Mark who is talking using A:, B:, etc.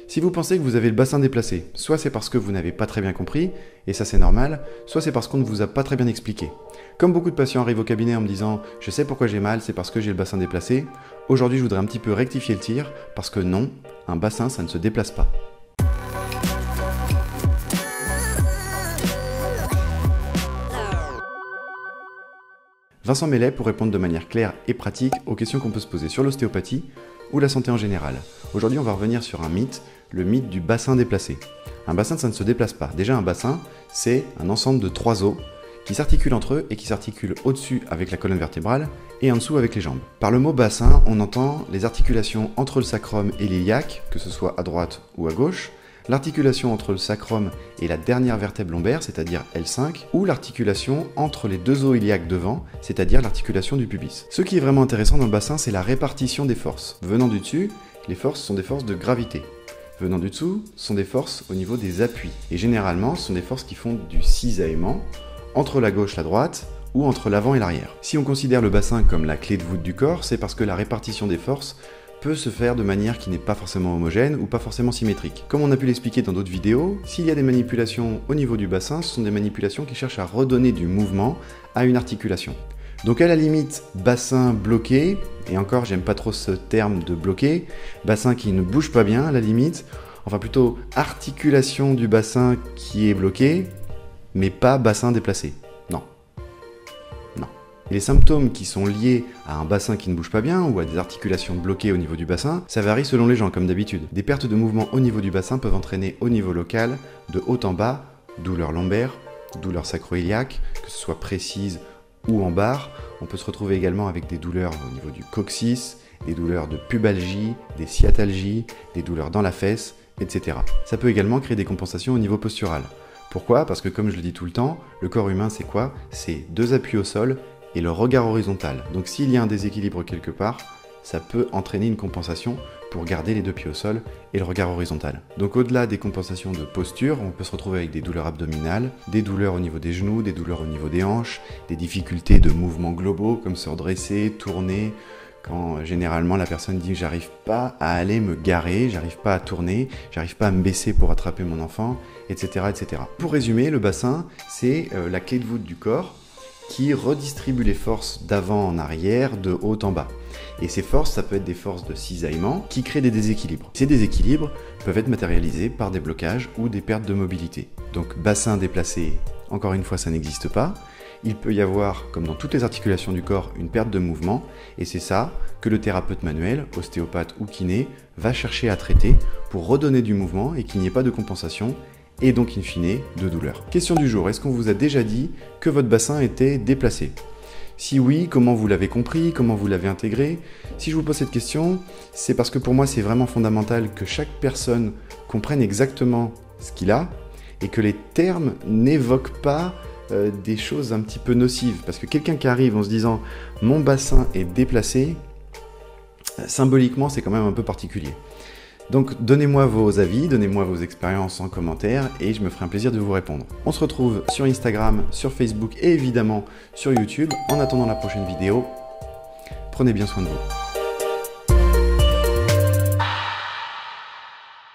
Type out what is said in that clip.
A: Si vous pensez que vous avez le bassin déplacé, soit c'est parce que vous n'avez pas très bien compris, et ça c'est normal, soit c'est parce qu'on ne vous a pas très bien expliqué. Comme beaucoup de patients arrivent au cabinet en me disant « je sais pourquoi j'ai mal, c'est parce que j'ai le bassin déplacé », aujourd'hui je voudrais un petit peu rectifier le tir, parce que non, un bassin ça ne se déplace pas. Vincent Mellet pour répondre de manière claire et pratique aux questions qu'on peut se poser sur l'ostéopathie ou la santé en général. Aujourd'hui, on va revenir sur un mythe, le mythe du bassin déplacé. Un bassin, ça ne se déplace pas. Déjà, un bassin, c'est un ensemble de 3 os qui s'articulent entre eux et qui s'articulent au-dessus avec la colonne vertébrale et en dessous avec les jambes. Par le mot bassin, on entend les articulations entre le sacrum et l'iliaque, que ce soit à droite ou à gauche, l'articulation entre le sacrum et la dernière vertèbre lombaire, c'est-à-dire L5, ou l'articulation entre les deux os iliaques devant, c'est-à-dire l'articulation du pubis. Ce qui est vraiment intéressant dans le bassin, c'est la répartition des forces. Venant du dessus, les forces sont des forces de gravité. Venant du dessous, ce sont des forces au niveau des appuis. Et généralement, ce sont des forces qui font du cisaillement entre la gauche et la droite, ou entre l'avant et l'arrière. Si on considère le bassin comme la clé de voûte du corps, c'est parce que la répartition des forces peut se faire de manière qui n'est pas forcément homogène ou pas forcément symétrique. Comme on a pu l'expliquer dans d'autres vidéos, s'il y a des manipulations au niveau du bassin, ce sont des manipulations qui cherchent à redonner du mouvement à une articulation. Donc à la limite, bassin bloqué, et encore j'aime pas trop ce terme de bloqué, bassin qui ne bouge pas bien à la limite, enfin plutôt articulation du bassin qui est bloqué, mais pas bassin déplacé. Non. Et les symptômes qui sont liés à un bassin qui ne bouge pas bien ou à des articulations bloquées au niveau du bassin, ça varie selon les gens comme d'habitude. Des pertes de mouvement au niveau du bassin peuvent entraîner au niveau local, de haut en bas, douleur lombaire, douleur sacro-iliaque, que ce soit précise ou en barre. On peut se retrouver également avec des douleurs au niveau du coccyx, des douleurs de pubalgie, des sciatalgies, des douleurs dans la fesse, etc. Ça peut également créer des compensations au niveau postural. Pourquoi ? Parce que comme je le dis tout le temps, le corps humain c'est quoi ? C'est 2 appuis au sol et le regard horizontal. Donc s'il y a un déséquilibre quelque part, ça peut entraîner une compensation pour garder les 2 pieds au sol et le regard horizontal. Donc au-delà des compensations de posture, on peut se retrouver avec des douleurs abdominales, des douleurs au niveau des genoux, des douleurs au niveau des hanches, des difficultés de mouvements globaux comme se redresser, tourner, quand généralement la personne dit « j'arrive pas à aller me garer, j'arrive pas à tourner, j'arrive pas à me baisser pour attraper mon enfant », etc., etc. Pour résumer, le bassin, c'est la clé de voûte du corps qui redistribue les forces d'avant en arrière, de haut en bas. Et ces forces, ça peut être des forces de cisaillement qui créent des déséquilibres. Ces déséquilibres peuvent être matérialisés par des blocages ou des pertes de mobilité. Donc bassin déplacé, encore une fois, ça n'existe pas. Il peut y avoir, comme dans toutes les articulations du corps, une perte de mouvement, et c'est ça que le thérapeute manuel, ostéopathe ou kiné, va chercher à traiter pour redonner du mouvement et qu'il n'y ait pas de compensation, et donc in fine de douleur. Question du jour, est-ce qu'on vous a déjà dit que votre bassin était déplacé ? Si oui, comment vous l'avez compris, comment vous l'avez intégré ? Si je vous pose cette question, c'est parce que pour moi c'est vraiment fondamental que chaque personne comprenne exactement ce qu'il a et que les termes n'évoquent pas des choses un petit peu nocives. Parce que quelqu'un qui arrive en se disant « mon bassin est déplacé », symboliquement c'est quand même un peu particulier. Donc donnez-moi vos avis, donnez-moi vos expériences en commentaire et je me ferai un plaisir de vous répondre. On se retrouve sur Instagram, sur Facebook et évidemment sur YouTube. En attendant la prochaine vidéo, prenez bien soin de vous.